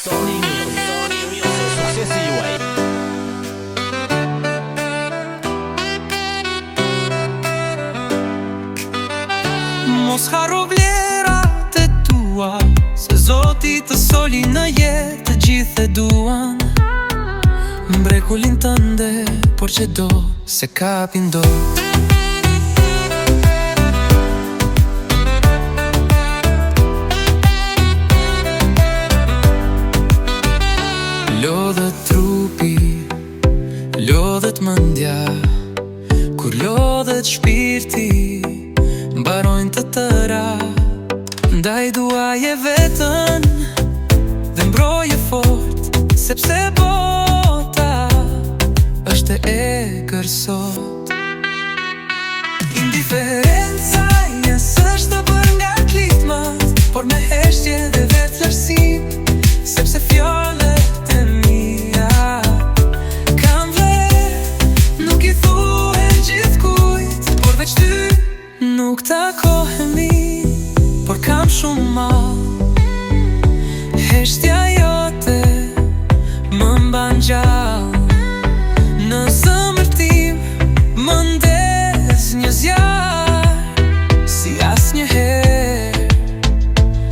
Sony Music, suksesi juaj. Mos harro vlerat e tua, se Zoti të soli në jetë të gjithë e duan. Mbrekullin tënde, por që do, se kapin do. Lodhet trupi, lodhet mendja, kur lodhet shpirti, mbarojnë të tëra. Ndaj duaje vetën dhe mbroje fort, sepse bota është e egër sot. Indiferenca s'është të bërë nga klitmat, por me heshtje dhe vetëlërsim, sepse fjallet e mia kam vlerë, nuk i thuhen gjithkujt, por veç ty nuk takohemi, por kam shumë mal. Heshtja jote më mban gjallë, në zemër tim më ndes një zjarr, si asnjëherë,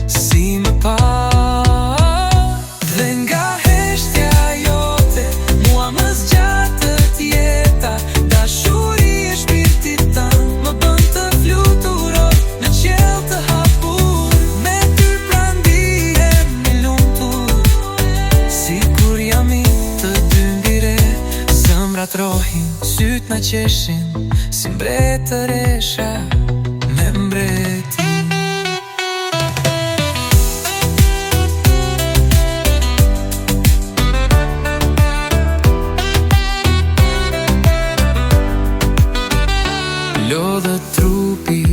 si më parë. Dhe nga heshtja jote mua më zgjatët jeta, dashuri e shpirtit tënd më bën të fluturoj në qiell të hapur. Me ty pra ndihem i lumtur, sikur jam i të dy mbire. Zëmrat rohin, syt na qeshin, si mbretëresha me mbreti. Lodhet trupi,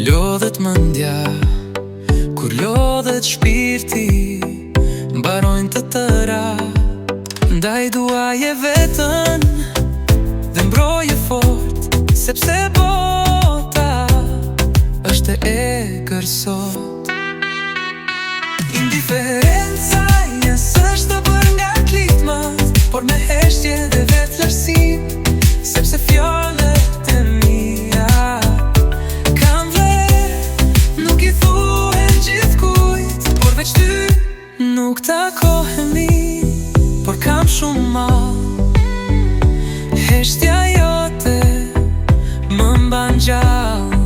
lodhet mendja, kur lodhet shpirti, mbarojnë të tëra. Ndaj duaje vetën dhe mbroje fort, sepse bota është e egër sot. Indiferenca s'është të bërë nga klitmat, por me heshtje dhe vetëlërsim, sepse fjallet e mia kam vlerë, nuk i thuhen gjithkujt, por veç ty nuk takohemi, por kam shumë mal. Heshtja jote më mban gjallë,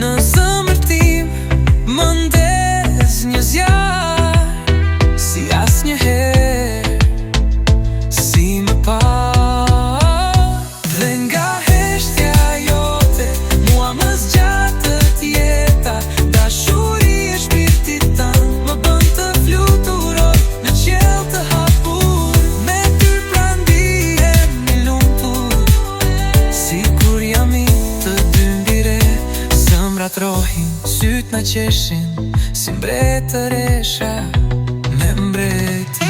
në zemër tim më ndes një zjarr, si asnjëherë, si më parë. Dhe nga heshtja jote mua më zgjatët jeta, dashuri e shpirtit tënd më bën të fluturoj në qiell të hapur. Me ty pra ndihem i lumtur, sikur jam i të dy mbire. Zëmrat rohin, syt na qeshin, si mbretëresha me mbreti.